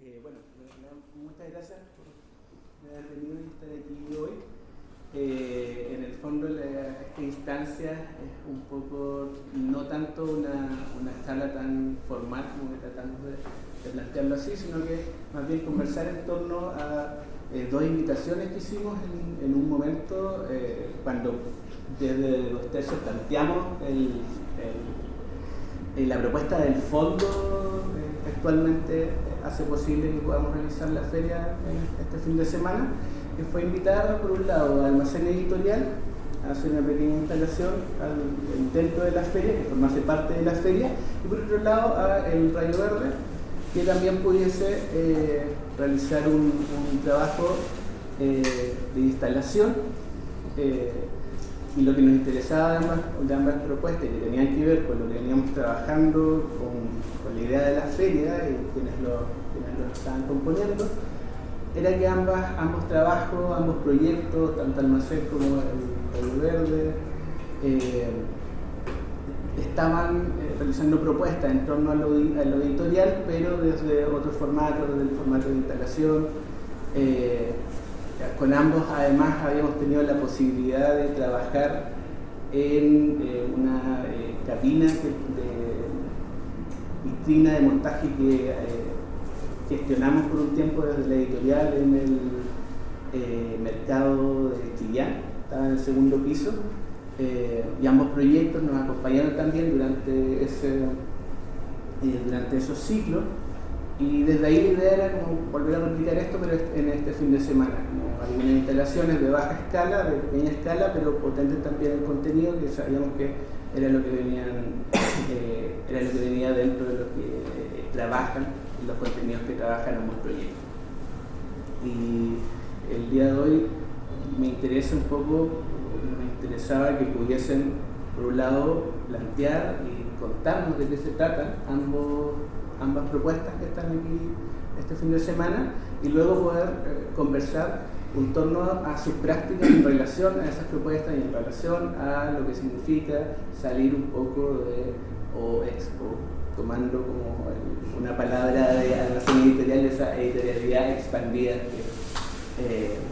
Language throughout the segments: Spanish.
Bueno, muchas gracias por haber venido y estar aquí hoy. En el fondo, esta instancia es un poco, no tanto una charla tan formal como que tratamos de plantearlo así, sino que más bien conversar en torno a dos invitaciones que hicimos en un momento cuando desde los tercios planteamos la propuesta del fondo actualmente hace posible que podamos realizar la feria este fin de semana, que fue invitar por un lado a Almacén Editorial a hacer una pequeña instalación dentro de la feria, que formase parte de la feria, y por otro lado a el Rayo Verde, que también pudiese realizar un trabajo de instalación. Y lo que nos interesaba de ambas propuestas, que tenían que ver con lo que veníamos trabajando, con la idea de la feria y quienes lo estaban componiendo, era que ambos trabajos, ambos proyectos, tanto Almacén como el Verde, estaban realizando propuestas en torno a lo editorial, pero desde otro formato, desde el formato de instalación. Con ambos además habíamos tenido la posibilidad de trabajar en una cabina de vitrina de montaje que gestionamos por un tiempo desde la editorial en el mercado de Chillán, estaba en el segundo piso, y ambos proyectos nos acompañaron también durante esos ciclos. Y desde ahí la idea era como volver a replicar esto, pero en este fin de semana. Como algunas instalaciones de baja escala, de pequeña escala, pero potentes también en contenido, que sabíamos que era lo que venía dentro de lo que trabajan, los contenidos que trabajan ambos proyectos. Y el día de hoy me interesaba que pudiesen, por un lado, plantear y contarnos de qué se tratan ambas propuestas que están aquí este fin de semana, y luego poder conversar en torno a sus prácticas en relación a esas propuestas y en relación a lo que significa salir un poco de Expo, tomando como una palabra de Almacén Editorial, esa editorialidad expandida que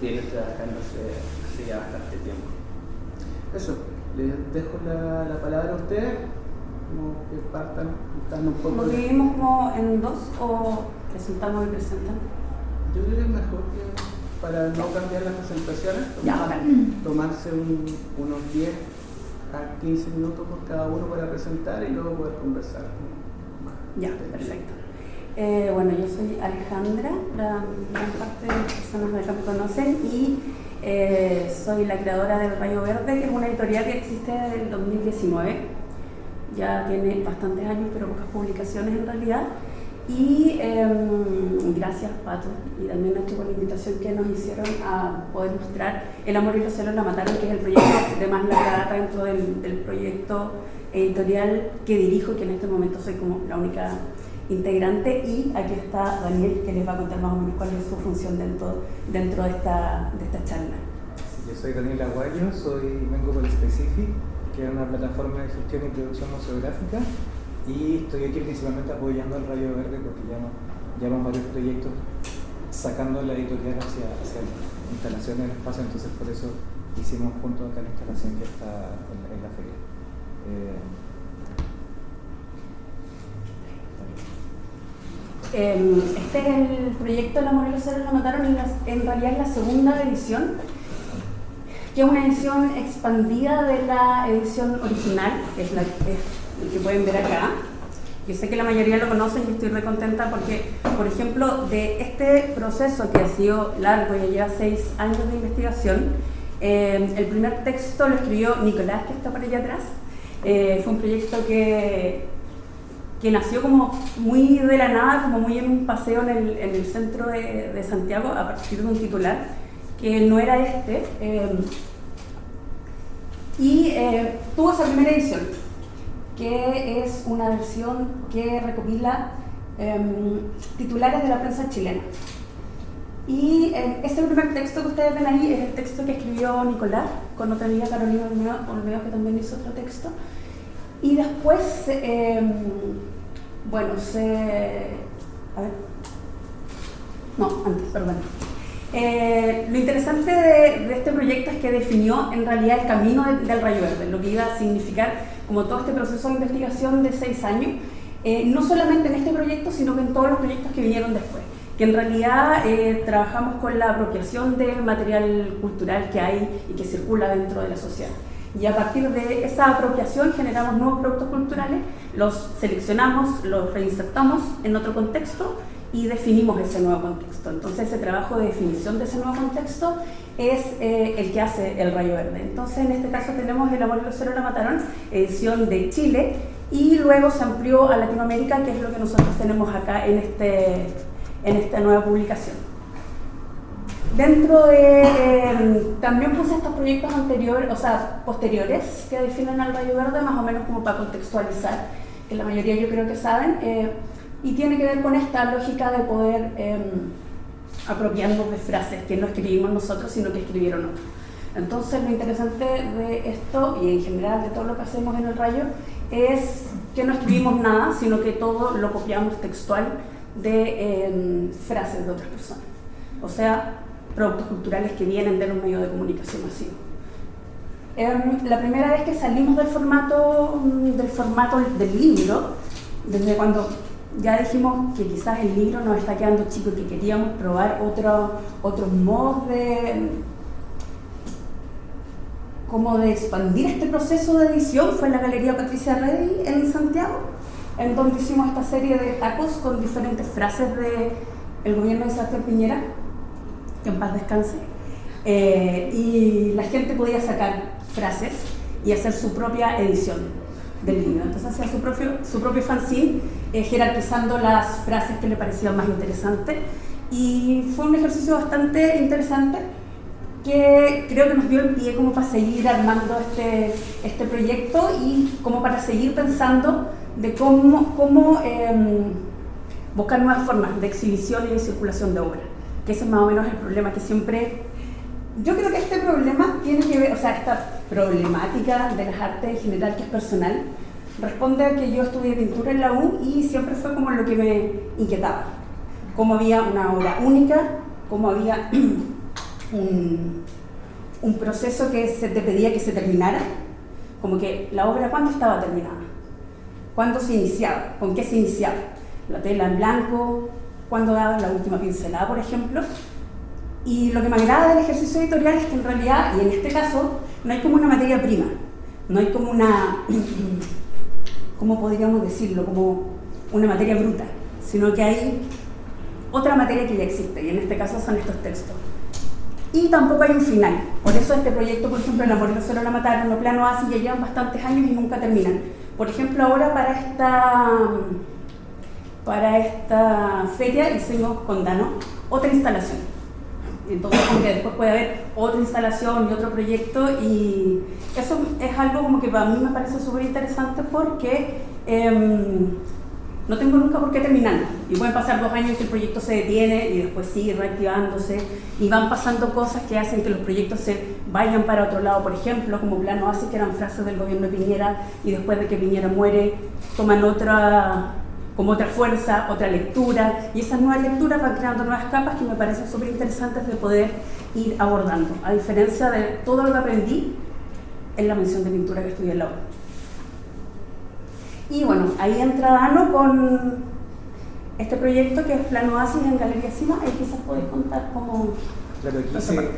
viene trabajándose hace ya bastante tiempo. Eso, les dejo la palabra a ustedes. Como que partan un poco. ¿Lo dividimos como en dos o presentamos y presentan? Yo creo que es mejor que para no cambiar las presentaciones, tomarse unos 10 a 15 minutos por cada uno para presentar y luego poder conversar. Ya, perfecto. Bueno, yo soy Alejandra, la gran parte de las personas de acá me conocen, y soy la creadora del Rayo Verde, que es una editorial que existe desde el 2019. Ya tiene bastantes años, pero pocas publicaciones en realidad. Y gracias, Pato, y también Nacho por la invitación que nos hicieron a poder mostrar El amor y los celos la mataron, que es el proyecto de más larga data dentro del proyecto editorial que dirijo, que en este momento soy como la única integrante. Y aquí está Daniel, que les va a contar más o menos cuál es su función dentro de esta charla. Yo soy Daniel Aguayo, vengo por Specific, que es una plataforma de gestión y producción museográfica, y estoy aquí principalmente apoyando al Rayo Verde porque llevamos varios proyectos sacando la editorial hacia instalaciones en el espacio, entonces por eso hicimos junto acá la instalación que está en la feria. Este es el proyecto El amor y los celos la mataron, en realidad es la segunda edición, que es una edición expandida de la edición original, que es la que pueden ver acá. Yo sé que la mayoría lo conocen y estoy re contenta porque, por ejemplo, de este proceso que ha sido largo, ya lleva 6 años de investigación, el primer texto lo escribió Nicolás, que está por allá atrás. Fue un proyecto que nació como muy de la nada, como muy en un paseo en el centro de Santiago, a partir de un titular que no era este, y tuvo esa primera edición, que es una versión que recopila titulares de la prensa chilena. Y ese primer texto que ustedes ven ahí es el texto que escribió Nicolás, con otra amiga, Carolina Olmedo, que también hizo otro texto. Y después, No, antes, perdón. Lo interesante de este proyecto es que definió en realidad el camino del Rayo Verde, lo que iba a significar como todo este proceso de investigación de 6 años, no solamente en este proyecto, sino que en todos los proyectos que vinieron después, que en realidad trabajamos con la apropiación del material cultural que hay y que circula dentro de la sociedad. Y a partir de esa apropiación generamos nuevos productos culturales, los seleccionamos, los reinsertamos en otro contexto y definimos ese nuevo contexto. Entonces ese trabajo de definición de ese nuevo contexto es el que hace el Rayo Verde. Entonces en este caso tenemos El amor y los ceros la mataron, edición de Chile, y luego se amplió a Latinoamérica, que es lo que nosotros tenemos acá en esta nueva publicación. Dentro de, también puse estos proyectos anteriores, o sea, posteriores, que definen al Rayo Verde, más o menos como para contextualizar, que la mayoría yo creo que saben, y tiene que ver con esta lógica de poder apropiarnos de frases que no escribimos nosotros, sino que escribieron otros. Entonces lo interesante de esto, y en general de todo lo que hacemos en el Rayo, es que no escribimos nada, sino que todo lo copiamos textual de frases de otras personas. O sea, productos culturales que vienen de los medios de comunicación masivos. La primera vez que salimos del formato del libro, desde cuando ya dijimos que quizás el libro nos está quedando chico, que queríamos probar otros modos como de expandir este proceso de edición, fue en la Galería Patricia Rey en Santiago, en donde hicimos esta serie de tacos con diferentes frases del gobierno de Sebastián Piñera, que en paz descanse, y la gente podía sacar frases y hacer su propia edición del libro. Entonces hacía su propio fanzine, jerarquizando las frases que le parecían más interesantes, y fue un ejercicio bastante interesante que creo que nos dio el pie como para seguir armando este proyecto y como para seguir pensando de cómo buscar nuevas formas de exhibición y de circulación de obra, que ese es más o menos el problema que siempre... Yo creo que este problema tiene que ver, o sea, esta problemática de las artes en general, que es personal, responde a que yo estudié pintura en la U y siempre fue como lo que me inquietaba. Cómo había una obra única, cómo había un proceso que se te pedía que se terminara, como que la obra ¿cuándo estaba terminada? ¿Cuándo se iniciaba? ¿Con qué se iniciaba? La tela en blanco, ¿cuándo daba la última pincelada, por ejemplo? Y lo que me agrada del ejercicio editorial es que en realidad, y en este caso, no hay como una materia prima, no hay como una, ¿cómo podríamos decirlo? Como una materia bruta, sino que hay otra materia que ya existe, y en este caso son estos textos. Y tampoco hay un final, por eso este proyecto, por ejemplo, El amor y los ceros la mataron, o Plano Así, ya llevan bastantes años y nunca terminan. Por ejemplo, ahora para esta feria hicimos con Dano otra instalación. Entonces, aunque después puede haber otra instalación y otro proyecto, y eso es algo como que para mí me parece súper interesante porque no tengo nunca por qué terminarlo. Y pueden pasar 2 años que el proyecto se detiene y después sigue reactivándose y van pasando cosas que hacen que los proyectos se vayan para otro lado, por ejemplo, como Plano Así, que eran frases del gobierno de Piñera y después de que Piñera muere toman como otra fuerza, otra lectura, y esas nuevas lecturas van creando nuevas capas que me parecen súper interesantes de poder ir abordando, a diferencia de todo lo que aprendí en la mención de pintura que estudié en la U. Y bueno, ahí entra Dano con este proyecto que es Plano Así en Galería Cima, ahí quizás podéis contar cómo... Claro, aquí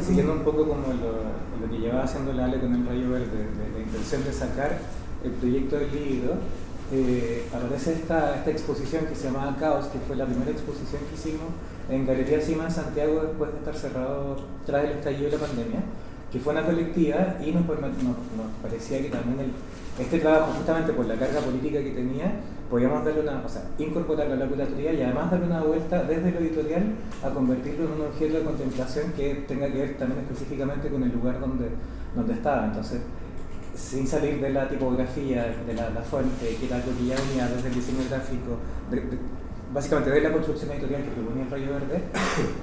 siguiendo un poco como lo que llevaba haciendo la Ale con el Rayo Verde, de la intención de sacar el proyecto del libro, aparece esta exposición que se llamaba Caos, que fue la primera exposición que hicimos en Galería Cima en Santiago después de estar cerrado tras el estallido de la pandemia, que fue una colectiva, y nos parecía que también este trabajo, justamente por la carga política que tenía, podíamos darle incorporarlo a la curatoría y además darle una vuelta desde lo editorial a convertirlo en un objeto de contemplación que tenga que ver también específicamente con el lugar donde estaba. Entonces, sin salir de la tipografía, de la fuente, que era algo que ya venía desde el diseño gráfico, básicamente de la construcción editorial que proponía el Rayo Verde,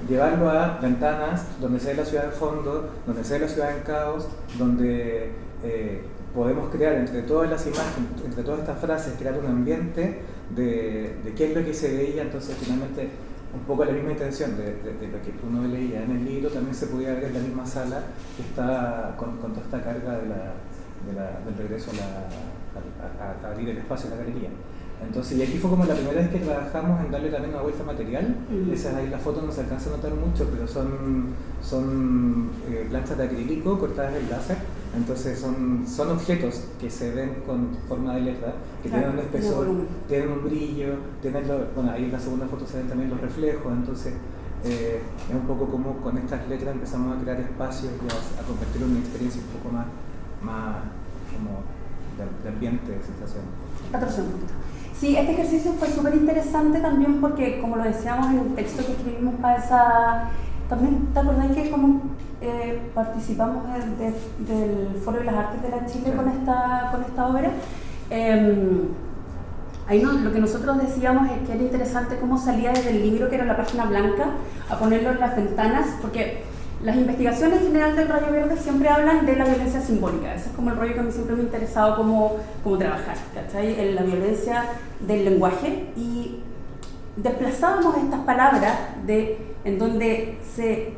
llevarlo a ventanas donde se ve la ciudad en fondo, donde se ve la ciudad en caos, donde podemos crear entre todas las imágenes, entre todas estas frases, crear un ambiente de qué es lo que se veía. Entonces finalmente un poco la misma intención de lo que uno leía en el libro, también se podía ver en la misma sala que está con toda esta carga del regreso a abrir el espacio de la galería. Entonces, y aquí fue como la primera vez que trabajamos en darle también una vuelta material. Esas ahí las fotos no se alcanza a notar mucho, pero son planchas de acrílico cortadas en láser. Entonces son objetos que se ven con forma de letra, que tienen un espesor, tienen un brillo, bueno, ahí en la segunda foto se ven también los reflejos. Entonces es un poco como con estas letras empezamos a crear espacios y a convertirlo en una experiencia un poco más como de ambiente, de sensación. Sí, este ejercicio fue súper interesante también porque, como lo decíamos en el texto que escribimos para esa... También, ¿te acordás que como participamos del Foro de las Artes de la Chile con esta obra? Ahí lo que nosotros decíamos es que era interesante cómo salía desde el libro, que era la página blanca, a ponerlo en las ventanas, porque las investigaciones en general del Rayo Verde siempre hablan de la violencia simbólica. Ese es como el rollo que a mí siempre me ha interesado cómo trabajar, ¿cachai? En la violencia del lenguaje, y desplazábamos estas palabras en donde se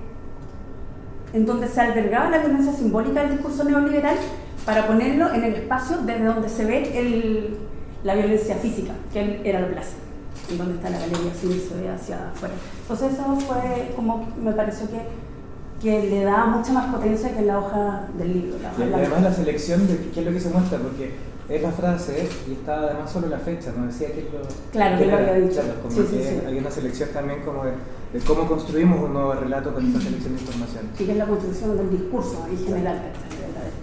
albergaba la violencia simbólica del discurso neoliberal para ponerlo en el espacio desde donde se ve la violencia física, que era la plaza, en donde está la galería, así se ve hacia afuera. Entonces eso fue como, me pareció que le da mucha más potencia que la hoja del libro. Y además la selección de qué es lo que se muestra, porque es la frase y está además solo la fecha, no decía que lo... Claro, que lo había dicho. Claro, como sí. Hay una selección también como de cómo construimos un nuevo relato con esta selección de información. Sí, que es la construcción del discurso en general, de la derecha.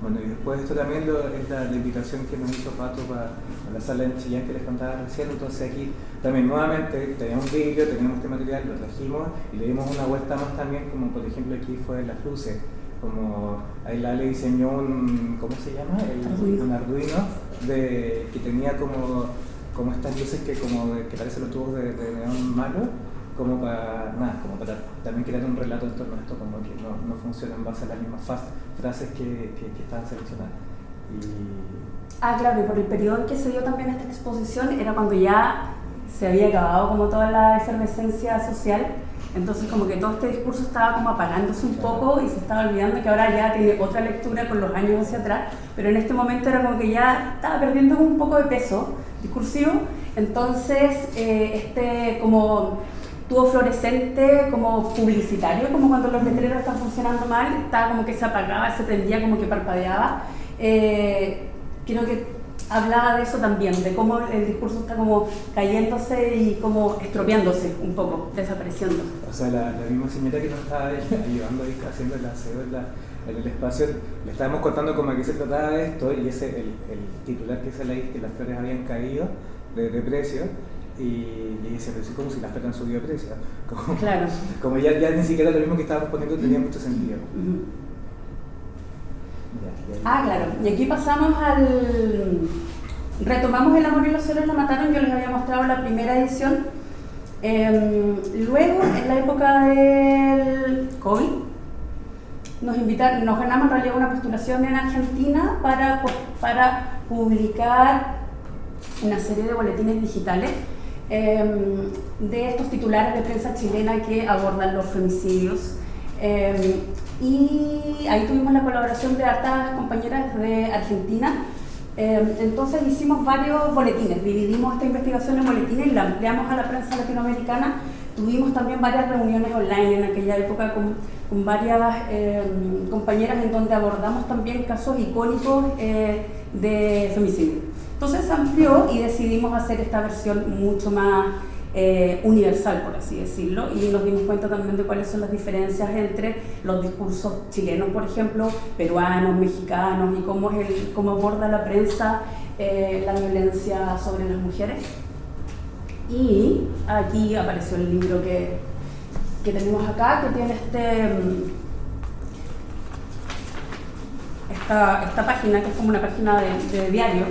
Bueno, y después esto también es la invitación que nos hizo Pato para la sala en Chillán que les contaba recién. Entonces aquí también nuevamente teníamos un vídeo, teníamos este material, lo trajimos y le dimos una vuelta más también, como por ejemplo aquí fue las luces, como ahí Lale diseñó ¿cómo se llama? Un Arduino que tenía como estas luces que parecen los tubos de neón malo, como para también crear un relato en torno a esto, como que no funciona en base a las mismas frases que estaban seleccionadas. Claro, y por el periodo en que se dio también esta exposición era cuando ya se había acabado como toda la efervescencia social, entonces como que todo este discurso estaba como apagándose un poco y se estaba olvidando que ahora ya tiene otra lectura con los años hacia atrás, pero en este momento era como que ya estaba perdiendo un poco de peso discursivo. Entonces este como tubo fluorescente como publicitario, como cuando los letreros están funcionando mal, estaba como que se apagaba, se prendía, como que parpadeaba. Creo que hablaba de eso también, de cómo el discurso está como cayéndose y como estropeándose un poco, desapareciendo. O sea, la misma señora que nos estaba ayudando ahí haciendo el aseo en el espacio, le estábamos contando como que se trataba de esto, y ese el titular que se leí, que las flores habían caído de precio, y dice, pero sí, como si las flores han subido de precio. Claro. Como ya ni siquiera lo mismo que estábamos poniendo tenía mucho sentido. Claro, y aquí pasamos retomamos El amor y los celos lo mataron. Yo les había mostrado la primera edición. Luego, en la época del COVID, nos ganamos en realidad una postulación en Argentina para publicar una serie de boletines digitales de estos titulares de prensa chilena que abordan los femicidios. Y ahí tuvimos la colaboración de hartas compañeras de Argentina. Entonces hicimos varios boletines, dividimos esta investigación en boletines y la ampliamos a la prensa latinoamericana. Tuvimos también varias reuniones online en aquella época con varias compañeras en donde abordamos también casos icónicos de femicidio. Entonces se amplió y decidimos hacer esta versión mucho más universal, por así decirlo, y nos dimos cuenta también de cuáles son las diferencias entre los discursos chilenos, por ejemplo, peruanos, mexicanos, y cómo aborda la prensa la violencia sobre las mujeres. Y aquí apareció el libro que tenemos acá, que tiene esta página, que es como una página de diario,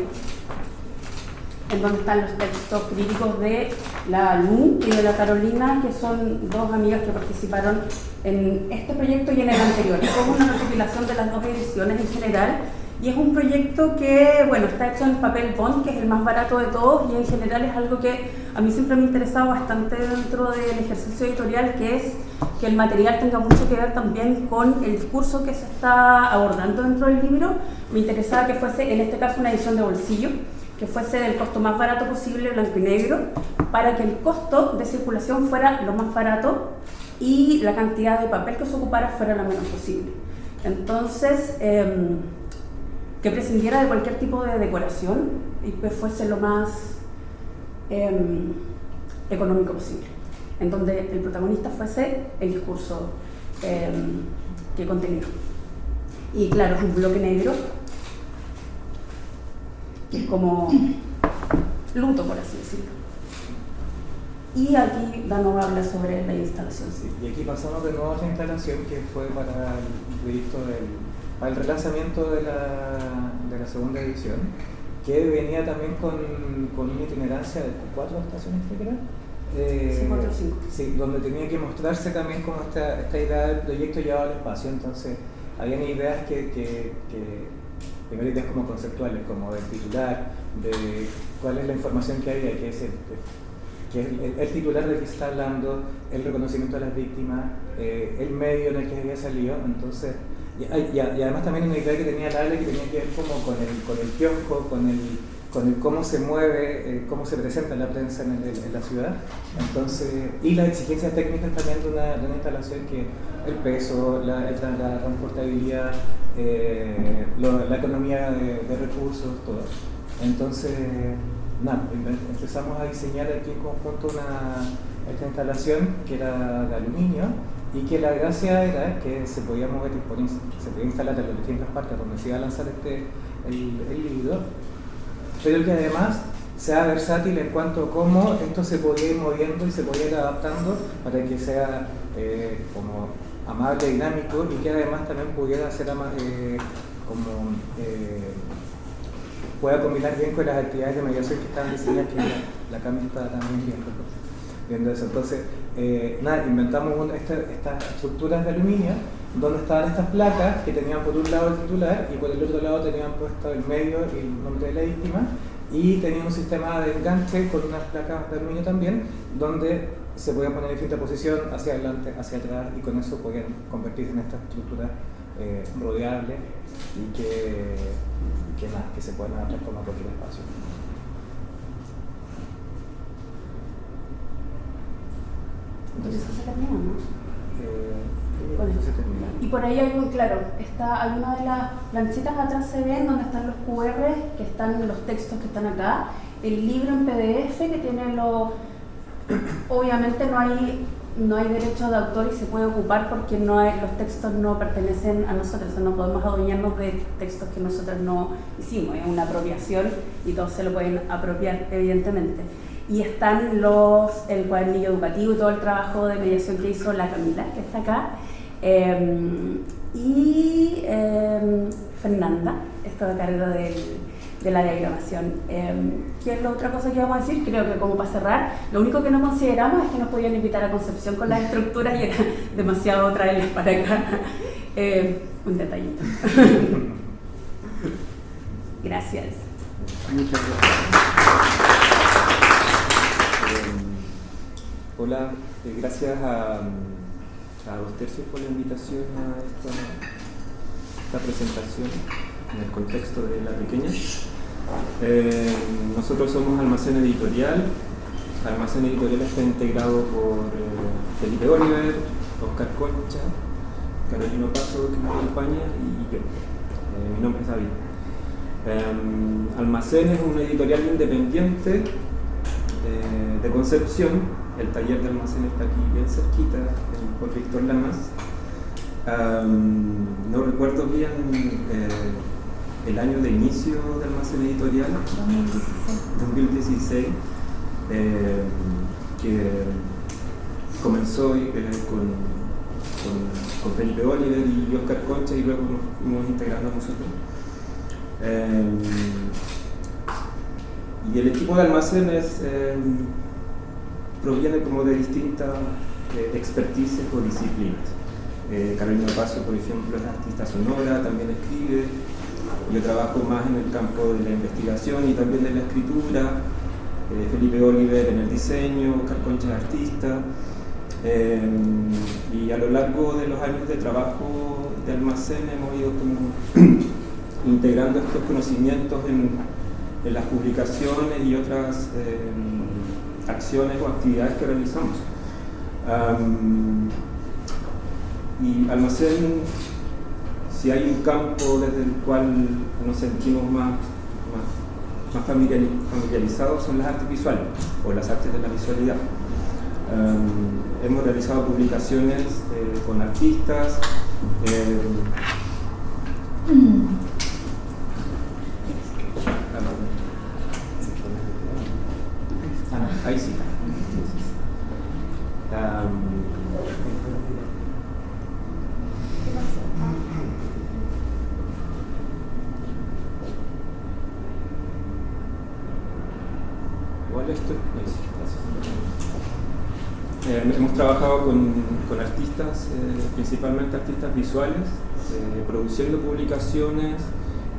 en donde están los textos críticos de la Lu y de la Carolina, que son dos amigas que participaron en este proyecto y en el anterior. Es como una recopilación de las dos ediciones en general, Y es un proyecto que, bueno, está hecho en papel bond, que es el más barato de todos, y en general es algo que a mí siempre me ha interesado bastante dentro del ejercicio editorial, que es que el material tenga mucho que ver también con el discurso que se está abordando dentro del libro. Me interesaba que fuese, en este caso, una edición de bolsillo, que fuese del costo más barato posible, blanco y negro, para que el costo de circulación fuera lo más barato y la cantidad de papel que se ocupara fuera lo menos posible. Entonces, que prescindiera de cualquier tipo de decoración y que fuese lo más económico posible, en donde el protagonista fuese el discurso que contenía. Y claro, es un bloque negro, que es como luto, por así decirlo. Y aquí Dano habla sobre la instalación. Sí, y aquí pasamos de nuevo a otra instalación que fue para el proyecto para el relanzamiento de la segunda edición, que venía también con una itinerancia de 4 estaciones, creo que era. Sí, 4 o 5. Sí, donde tenía que mostrarse también como esta idea del proyecto llevado al espacio. Entonces, habían ideas primero ideas como conceptuales, como del titular, de cuál es la información que había, que es el titular del que se está hablando, el reconocimiento de las víctimas, el medio en el que había salido. Entonces, y además también una idea que tenía la Ale que tenía que ver como con el kiosco, con el cómo se mueve, cómo se presenta la prensa en la ciudad. Entonces, y las exigencias técnicas también de una instalación, que el peso, la transportabilidad, la economía de recursos, todo. Entonces, nada, empezamos a diseñar aquí en conjunto esta instalación que era de aluminio, y que la gracia era que se podía mover, se podía instalar en las distintas partes donde se iba a lanzar el libro, pero que además sea versátil en cuanto a cómo esto se podía ir moviendo y se podía ir adaptando para que sea como amable, dinámico, y que además también pudiera ser pueda combinar bien con las actividades de mediación que estaban diseñadas, que la Cami está también viendo eso. Entonces, inventamos estas estructuras de aluminio donde estaban estas placas que tenían por un lado el titular y por el otro lado tenían puesto el medio y el nombre de la víctima, y tenían un sistema de enganche con unas placas de aluminio también, donde se podían poner en distinta posición, hacia adelante, hacia atrás, y con eso podían convertirse en esta estructura rodeable y que se pueden adaptar como a cualquier espacio. Entonces eso se termina, ¿no? Bueno, se termina. Y por ahí hay hay una de las planchitas atrás, se ven donde están los QR, que están los textos que están acá, el libro en PDF que tiene obviamente no hay derecho de autor y se puede ocupar porque los textos no pertenecen a nosotros, o sea, no podemos adueñarnos de textos que nosotros no hicimos, es una apropiación y todos se lo pueden apropiar, evidentemente. Y están el cuadernillo educativo y todo el trabajo de mediación que hizo la Camila, que está acá, y Fernanda, está a cargo de la diagramación. ¿Qué es la otra cosa que vamos a decir? Creo que como para cerrar, lo único que no consideramos es que nos podían invitar a Concepción con las estructuras y era demasiado traerlas para acá. Un detallito. Gracias. Muchas gracias. Hola, gracias a 2 tercios por la invitación a esta presentación en el contexto de La Pequeña. Nosotros somos Almacén Editorial. Almacén Editorial está integrado por Felipe Oliver, Oscar Concha, Carolina Paso, que me acompaña, y yo. Mi nombre es David. Almacén es una editorial independiente de Concepción. El taller de Almacén está aquí bien cerquita, por Víctor Lamas. No recuerdo bien el año de inicio de Almacén Editorial, 2016, que comenzó con Felipe Oliver y Oscar Concha, y luego nos fuimos integrando a nosotros. Y el equipo de Almacén proviene como de distintas expertices o disciplinas. Carolina Paso, por ejemplo, es artista sonora, también escribe. Yo trabajo más en el campo de la investigación y también de la escritura. Felipe Oliver en el diseño, Oscar Concha es artista. Y a lo largo de los años de trabajo de Almacén hemos ido como integrando estos conocimientos en las publicaciones y otras acciones o actividades que realizamos. Y Almacén, si hay un campo desde el cual nos sentimos más familiarizados, son las artes visuales o las artes de la visualidad. Hemos realizado publicaciones con artistas. Ahí sí. Igual esto hemos trabajado con artistas, principalmente artistas visuales, produciendo publicaciones,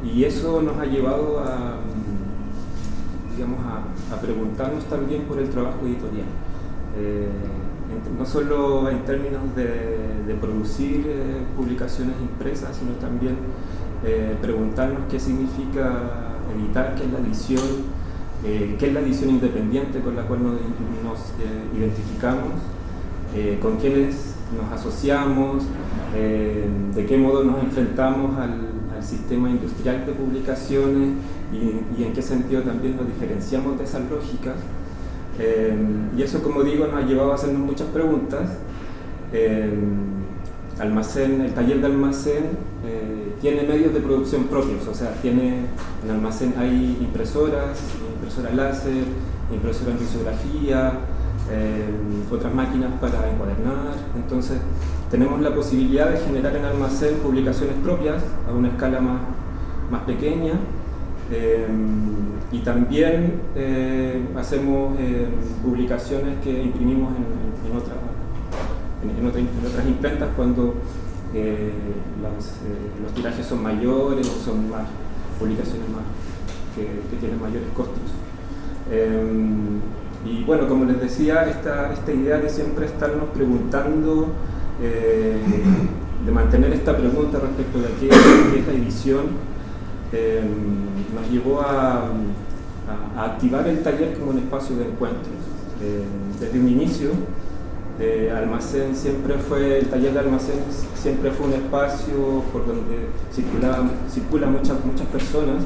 y eso nos ha llevado a preguntarnos también por el trabajo editorial. No solo en términos de producir publicaciones impresas, sino también preguntarnos qué significa editar, qué es la edición, qué es la edición independiente con la cual nos identificamos, con quiénes nos asociamos, de qué modo nos enfrentamos al sistema industrial de publicaciones y en qué sentido también nos diferenciamos de esas lógicas. Y eso, como digo, nos ha llevado a hacernos muchas preguntas. El taller de Almacén tiene medios de producción propios, o sea, en Almacén hay impresora láser, impresora en risografía, otras máquinas para encuadernar. Entonces tenemos la posibilidad de generar en Almacén publicaciones propias a una escala más pequeña, y también hacemos publicaciones que imprimimos en otras imprentas cuando los tirajes son mayores o son más publicaciones que tienen mayores costos. Y bueno, como les decía, esta idea de siempre estarnos preguntando, de mantener esta pregunta respecto de qué es la edición, nos llevó a activar el taller como un espacio de encuentros. Desde un inicio, el taller de Almacén siempre fue un espacio por donde circulan muchas personas.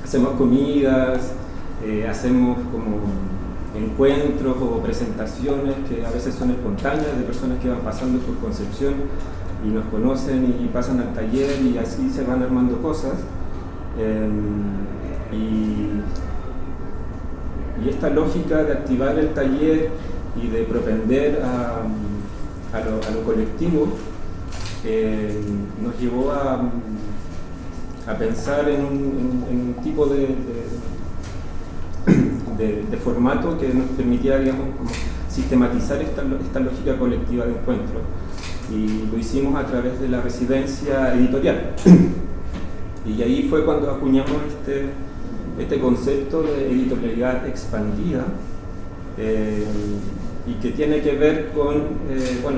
Hacemos comidas, hacemos como encuentros o presentaciones que a veces son espontáneas, de personas que van pasando por Concepción y nos conocen y pasan al taller, y así se van armando cosas. Y esta lógica de activar el taller y de propender a lo colectivo nos llevó a pensar en un tipo de formato que nos permitía, digamos, como sistematizar esta lógica colectiva de encuentro, y lo hicimos a través de la residencia editorial. Y ahí fue cuando acuñamos este concepto de editorialidad expandida, y que tiene que ver con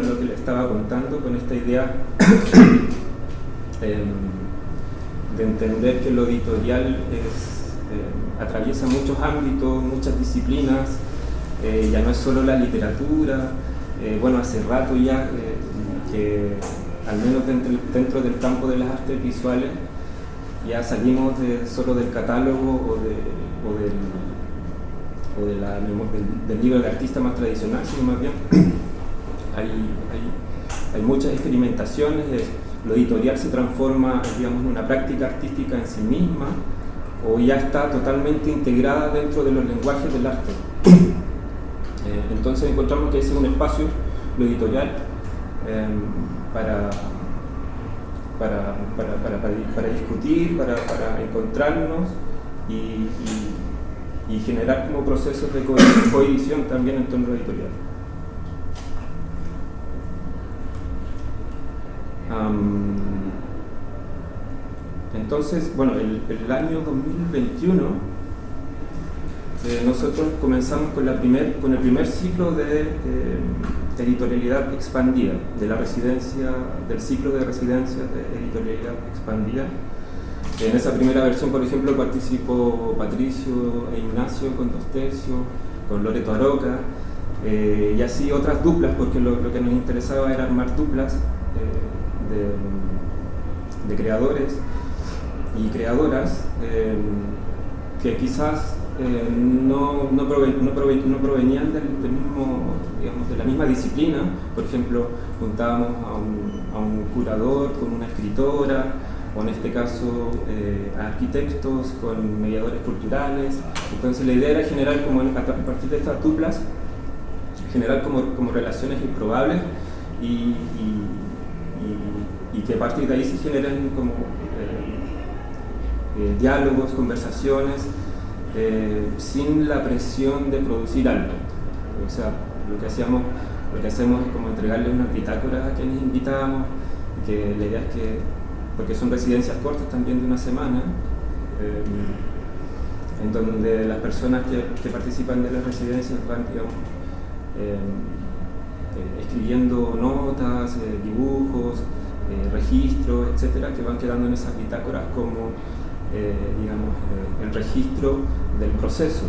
lo que le estaba contando, con esta idea de entender que lo editorial atraviesa muchos ámbitos, muchas disciplinas. Ya no es solo la literatura. Hace rato ya que al menos dentro del campo de las artes visuales ya salimos solo del catálogo del libro de artista más tradicional, sino más bien hay muchas experimentaciones. Lo editorial se transforma, digamos, en una práctica artística en sí misma, o ya está totalmente integrada dentro de los lenguajes del arte. Entonces encontramos que ese es un espacio, lo editorial, para discutir, para encontrarnos y generar como procesos de coedición también en torno a lo editorial. Entonces, bueno, el año 2021 nosotros comenzamos con el primer ciclo de editorialidad expandida, del ciclo de residencias de editorialidad expandida. En esa primera versión, por ejemplo, participó Patricio e Ignacio con 2 tercios, con Loreto Aroca, y así otras duplas, porque lo que nos interesaba era armar duplas de creadores y creadoras que quizás no provenían del mismo, digamos, de la misma disciplina. Por ejemplo, juntábamos a un curador con una escritora, o en este caso a arquitectos con mediadores culturales. Entonces la idea era generar, a partir de estas duplas, generar como relaciones improbables y que a partir de ahí se generen como diálogos, conversaciones, sin la presión de producir algo. O sea, lo que hacemos es como entregarle unas bitácoras a quienes invitamos, que la idea es que, porque son residencias cortas también de una semana, en donde las personas que participan de las residencias van, digamos, escribiendo notas, dibujos, registros, etcétera, que van quedando en esas bitácoras como digamos, el registro del proceso.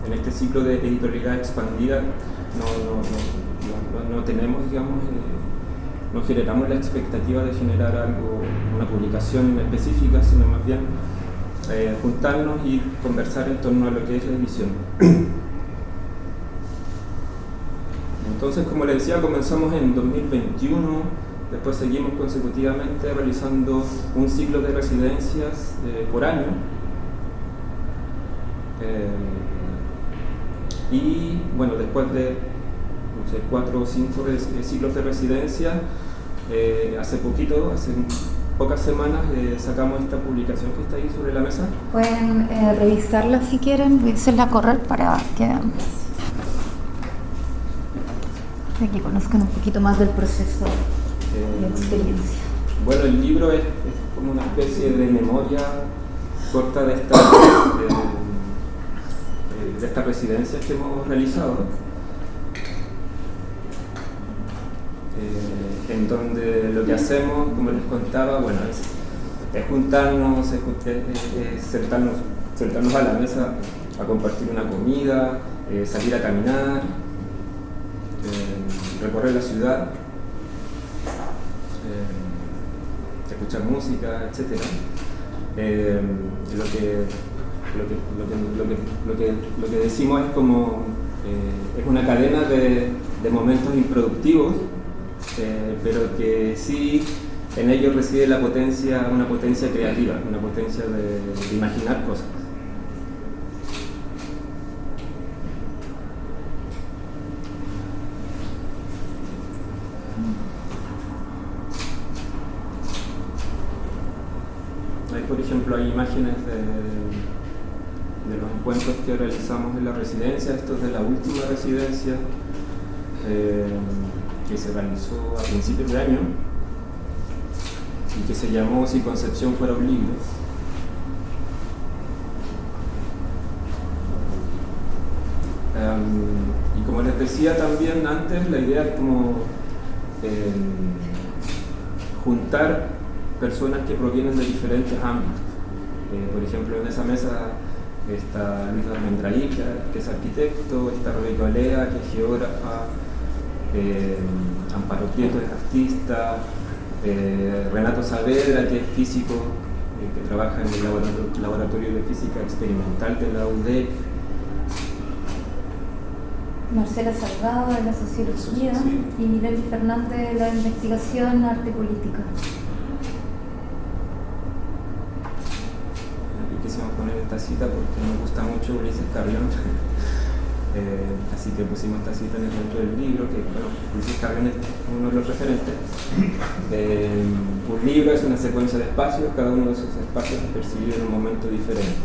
En este ciclo de editorialidad expandida no tenemos, digamos, no generamos la expectativa de generar algo, una publicación específica, sino más bien juntarnos y conversar en torno a lo que es la edición. Entonces, como les decía, comenzamos en 2021. Después seguimos consecutivamente realizando un ciclo de residencias por año. Y bueno, después de 4 o 5 ciclos de residencia, hace pocas semanas sacamos esta publicación que está ahí sobre la mesa. Pueden revisarla si quieren, hacerla correr para que conozcan un poquito más del proceso. La experiencia. Bueno, el libro es como una especie de memoria corta de estas residencias que hemos realizado, en donde lo que hacemos, como les contaba, bueno, es juntarnos, sentarnos a la mesa a compartir una comida, salir a caminar, recorrer la ciudad, escuchar música, etc. Lo que decimos es como es una cadena de momentos improductivos, pero que sí en ellos reside una potencia creativa, una potencia de imaginar cosas. Por ejemplo, hay imágenes de los encuentros que realizamos en la residencia. Esto es de la última residencia que se realizó a principios de año y que se llamó Si Concepción fuera un libro. Y como les decía también antes, la idea es como juntar personas que provienen de diferentes ámbitos. Por ejemplo, en esa mesa está Luis Almendraí, que es arquitecto, está Rebeca Olea, que es geógrafa, Amparo Prieto es artista, Renato Saavedra, que es físico, que trabaja en el laboratorio de física experimental de la UDEC. Marcela Salgado de la Sociología, sí. Y Miguel Fernández de la Investigación Arte Política. Quisimos poner esta cita porque nos gusta mucho Ulises Carrión, así que pusimos esta cita dentro del libro, que bueno, Ulises Carrión es uno de los referentes. Un libro es una secuencia de espacios, cada uno de esos espacios es percibido en un momento diferente.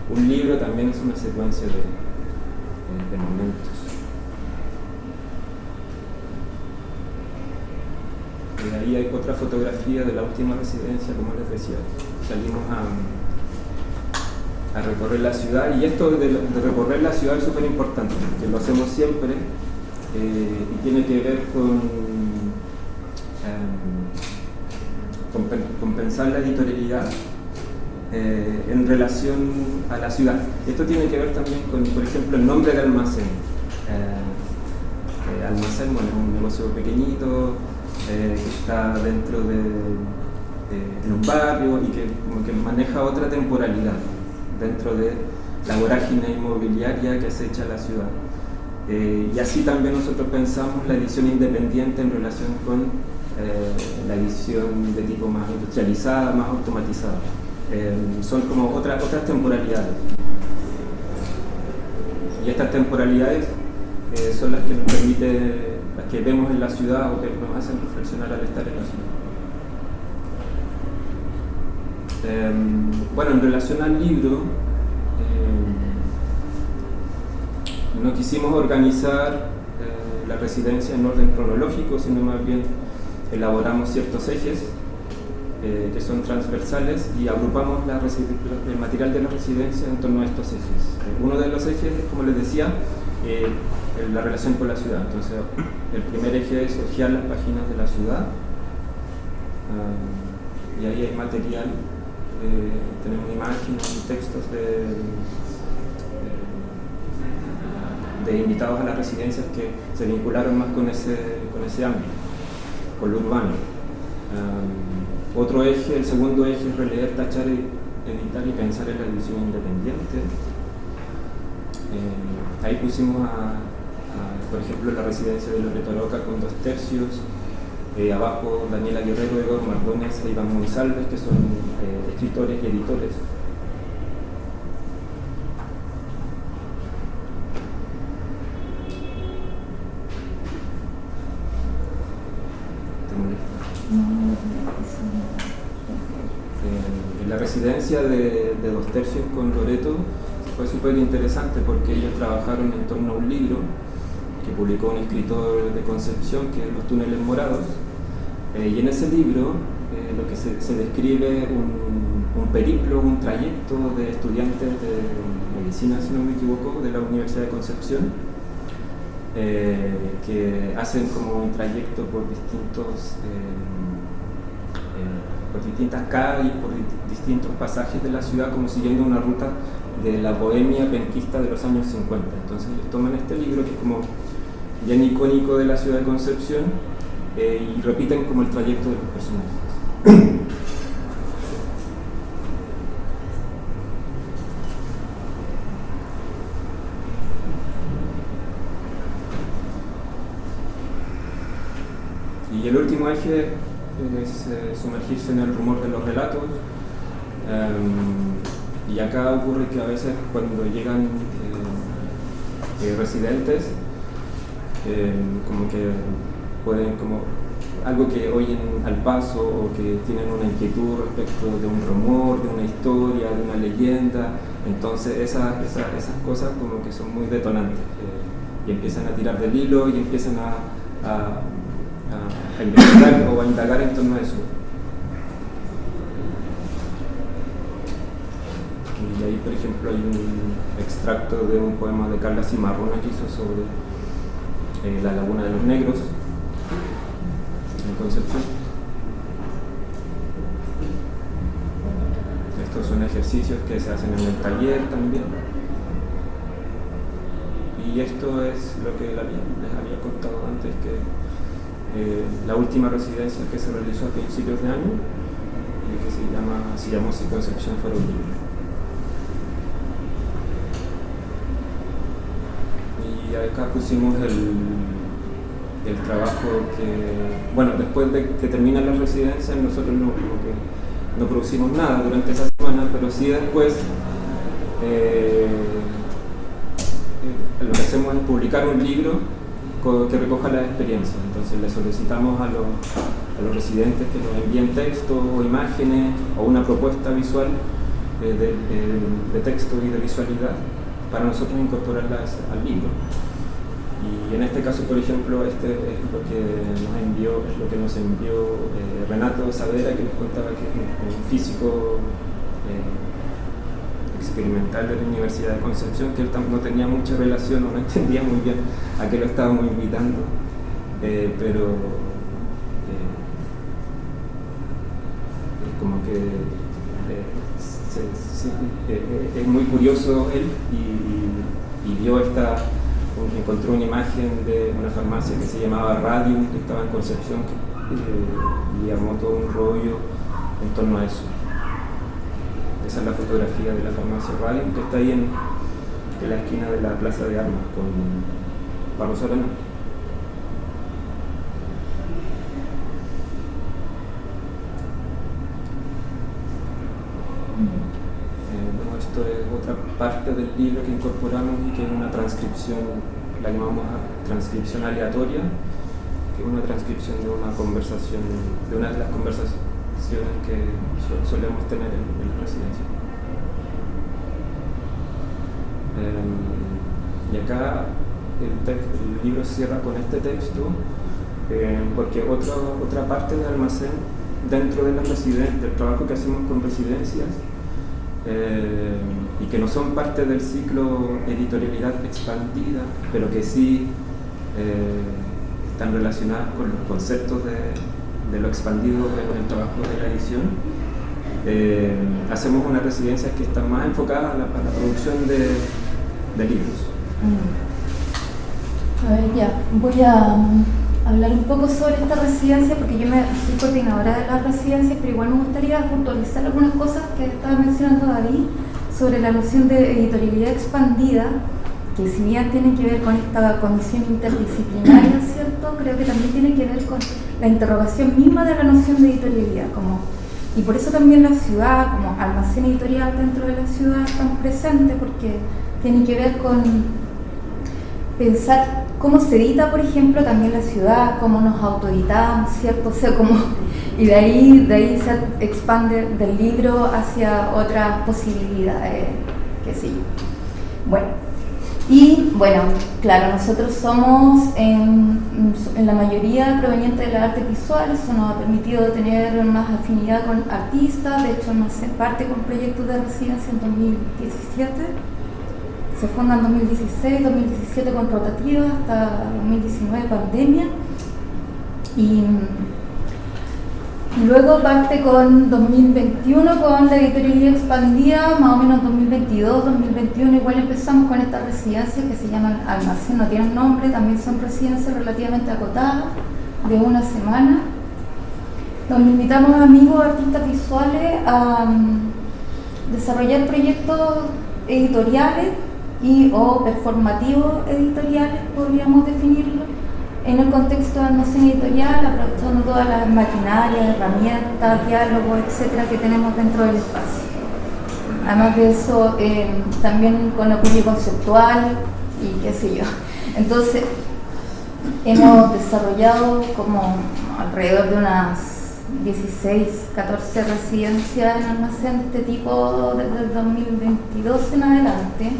Un libro también es una secuencia de momentos. Ahí hay otra fotografía de la última residencia, como les decía. Salimos a recorrer la ciudad, y esto de recorrer la ciudad es súper importante, que lo hacemos siempre, y tiene que ver con pensar la editorialidad en relación a la ciudad. Esto tiene que ver también con, por ejemplo, el nombre de Almacén. Almacén, bueno, es un negocio pequeñito que está dentro en un barrio y que como que maneja otra temporalidad dentro de la vorágine inmobiliaria que acecha la ciudad. Y así también nosotros pensamos la edición independiente en relación con la edición de tipo más industrializada, más automatizada. Son como otras temporalidades. Y estas temporalidades son las que nos permiten, las que vemos en la ciudad o que nos hacen reflexionar al estar en la ciudad. Bueno, en relación al libro, no quisimos organizar la residencia en orden cronológico, sino más bien elaboramos ciertos ejes que son transversales y agrupamos el material de la residencia en torno a estos ejes. Uno de los ejes es, como les decía, la relación con la ciudad. Entonces, el primer eje es hojear las páginas de la ciudad, y ahí hay material, tenemos imágenes y textos de invitados a las residencias que se vincularon más con ese ámbito, con lo urbano. Otro eje, el segundo eje, es releer, tachar, editar y pensar en la edición independiente. Ahí pusimos por ejemplo, la residencia de Loreto Loca con 2/3. Abajo Daniela Guerrero, Eduardo Mardones e Iván Monsalves, que son escritores y editores. En la residencia de 2/3 con Loreto fue súper interesante porque ellos trabajaron en torno a un libro que publicó un escritor de Concepción, que es Los túneles morados, y en ese libro lo que se describe un periplo, un trayecto de estudiantes de medicina, si no me equivoco, de la Universidad de Concepción, que hacen como un trayecto por distintas calles, por distintos pasajes de la ciudad, como siguiendo una ruta de la bohemia penquista de los años 50. Entonces ellos toman este libro, que es como bien icónico de la ciudad de Concepción, y repiten como el trayecto de los personajes. Y el último eje es sumergirse en el rumor de los relatos. Y acá ocurre que a veces cuando llegan residentes, como que pueden, como algo que oyen al paso o que tienen una inquietud respecto de un rumor, de una historia, de una leyenda, entonces esas cosas como que son muy detonantes, y empiezan a tirar del hilo y empiezan a investigar o a indagar en torno a eso. Y ahí, por ejemplo, hay un extracto de un poema de Carla Cimarrona que hizo sobre la Laguna de los Negros en Concepción. Estos son ejercicios que se hacen en el taller también. Y esto es lo que les había contado antes, que la última residencia que se realizó a principios de año, que se llamó Si Concepción fuera un libro. Y acá pusimos el trabajo que, bueno, después de que terminan las residencias, nosotros no producimos nada durante esa semana, pero sí después lo que hacemos es publicar un libro que recoja la experiencia. Entonces le solicitamos a los residentes que nos envíen texto o imágenes o una propuesta visual de texto y de visualidad para nosotros incorporarlas al libro. Y en este caso, por ejemplo, este es lo que nos envió Renato Saavedra, que nos contaba que es un físico experimental de la Universidad de Concepción, que él no tenía mucha relación o no entendía muy bien a qué lo estábamos invitando, pero como que es muy curioso él y vio encontró una imagen de una farmacia que se llamaba Radium, que estaba en Concepción, y armó todo un rollo en torno a eso. Esa es la fotografía de la farmacia Radium, que está ahí en la esquina de la Plaza de Armas con Pablo Solano. Bueno, esto es otra parte del libro que incorporamos y que es una transcripción, la llamamos transcripción aleatoria, que es una transcripción de una conversación, de una de las conversaciones que solemos tener en la residencia. Y acá el libro cierra con este texto, porque otra parte del almacén, dentro de del trabajo que hacemos con residencias, y que no son parte del ciclo editorialidad expandida, pero que sí están relacionadas con los conceptos de lo expandido en el trabajo de la edición. Hacemos unas residencias que están más enfocadas a la producción de libros. A ver, ya, voy a hablar un poco sobre esta residencia, porque yo soy coordinadora de la residencia, pero igual me gustaría puntualizar algunas cosas que estaba mencionando David sobre la noción de editorialidad expandida, que si bien tiene que ver con esta condición interdisciplinaria, ¿cierto? Creo que también tiene que ver con la interrogación misma de la noción de editorialidad, y por eso también la ciudad, como almacén editorial dentro de la ciudad, están presentes, porque tiene que ver con pensar cómo se edita, por ejemplo, también la ciudad, cómo nos autoeditamos, ¿cierto? O sea, y de ahí se expande del libro hacia otras posibilidades, qué sé yo. Bueno, claro, nosotros somos en la mayoría provenientes de las artes visuales, eso nos ha permitido tener más afinidad con artistas, de hecho nos hace parte con proyectos de residencia en 2017. Se funda en 2016, 2017 con rotativa, hasta 2019 pandemia. Y luego parte con 2021 con la editorialidad expandida, más o menos 2022, 2021 igual empezamos con estas residencias que se llaman almacén, no tienen nombre, también son residencias relativamente acotadas, de una semana, donde invitamos a amigos artistas visuales a desarrollar proyectos editoriales o performativos editoriales, podríamos definirlo, en el contexto de almacén editorial, aprovechando todas las maquinarias, herramientas, diálogos, etcétera, que tenemos dentro del espacio. Además de eso, también con apoyo conceptual y qué sé yo. Entonces, hemos desarrollado como alrededor de unas 16, 14 residencias en almacén de este tipo desde el 2022 en adelante.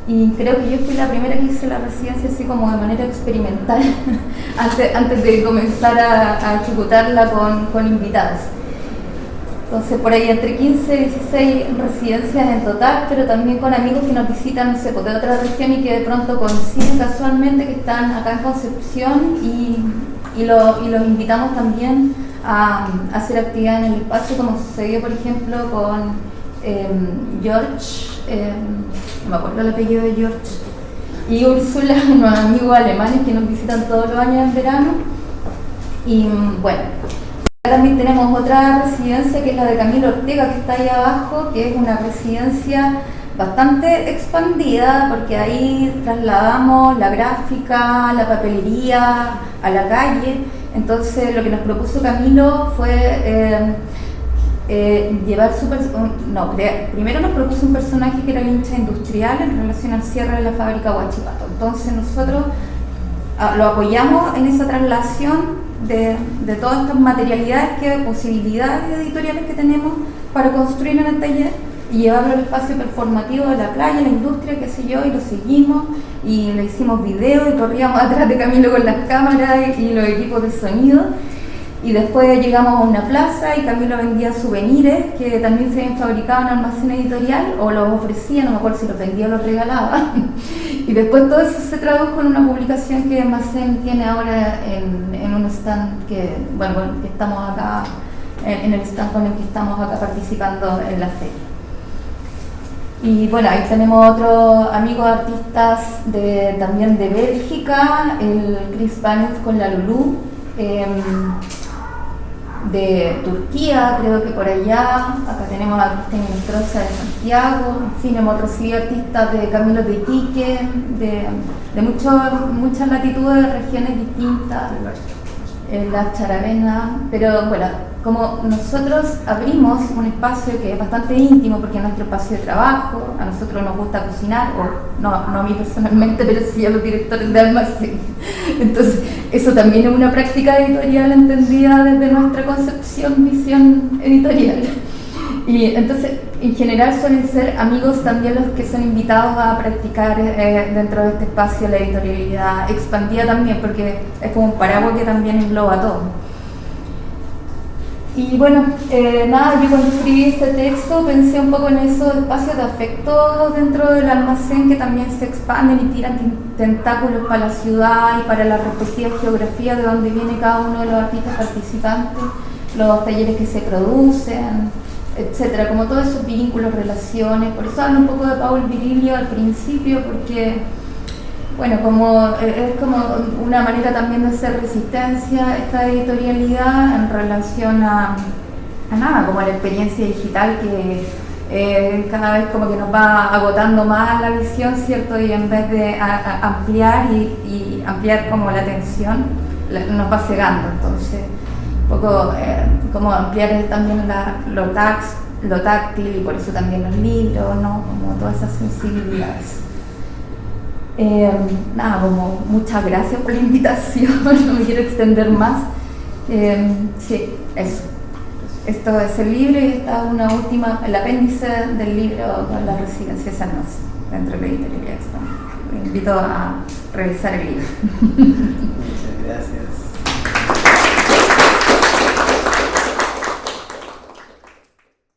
Y creo que yo fui la primera que hice la residencia así como de manera experimental, antes de comenzar a ejecutarla con invitados. Entonces por ahí entre 15 y 16 residencias en total, pero también con amigos que nos visitan, no sé, de otra región y que de pronto coinciden casualmente que están acá en Concepción y los invitamos también a hacer actividad en el espacio, como sucedió por ejemplo con George, no me acuerdo el apellido de George, y Úrsula, unos amigos alemanes que nos visitan todos los años en verano. Y bueno, también tenemos otra residencia que es la de Camilo Ortega, que está ahí abajo, que es una residencia bastante expandida porque ahí trasladamos la gráfica, la papelería a la calle. Entonces lo que nos propuso Camilo fue llevar primero nos propuso un personaje que era el hincha industrial en relación al cierre de la fábrica Huachipato. Entonces nosotros lo apoyamos en esa traslación de todas estas materialidades, posibilidades editoriales que tenemos para construir en el taller, y llevarlo al espacio performativo de la playa, la industria, qué sé yo, y lo seguimos y le hicimos video y corríamos atrás de Camilo con las cámaras y los equipos de sonido. Y después llegamos a una plaza y Camilo vendía souvenirs que también se habían fabricado en Almacén Editorial, o los ofrecía, no me acuerdo si los vendía o los regalaba. Y después todo eso se tradujo en una publicación que Almacén tiene ahora en un stand que estamos acá, en el stand con el que estamos acá participando en la feria. Y bueno, ahí tenemos otros amigos artistas también de Bélgica, el Chris Banes con la Lulú, de Turquía, creo que por allá, acá tenemos a Cristina Inestrosa de Santiago, en fin, hemos recibido artistas de Camilo de Iquique, de muchas latitudes, regiones distintas, la Charavena, pero bueno, como nosotros abrimos un espacio que es bastante íntimo porque es nuestro espacio de trabajo, a nosotros nos gusta cocinar, o no a mí personalmente, pero sí a los directores de almacén. Entonces, eso también es una práctica editorial entendida desde nuestra concepción, visión editorial. Y entonces, en general suelen ser amigos también los que son invitados a practicar dentro de este espacio la editorialidad expandida también, porque es como un paraguas que también engloba todo. Y bueno, nada, yo cuando escribí este texto pensé un poco en esos espacios de afecto dentro del almacén que también se expanden y tiran tentáculos para la ciudad y para la respectiva geografía de donde viene cada uno de los artistas participantes, los talleres que se producen, etcétera, como todos esos vínculos, relaciones. Por eso hablo un poco de Paul Virilio al principio, porque bueno, es como una manera también de hacer resistencia esta editorialidad en relación a nada, como a la experiencia digital que cada vez como que nos va agotando más la visión, ¿cierto? Y en vez de ampliar y ampliar como la atención, nos va cegando. Entonces, un poco como ampliar también lo táctil, y por eso también los libros, ¿no? Como todas esas sensibilidades. Nada, como muchas gracias por la invitación, no me quiero extender más. Sí, eso. Esto es el libro y esta es una última, el apéndice del libro con la residencia San José, dentro de la editorial Expo. Me invito a revisar el libro. Muchas gracias.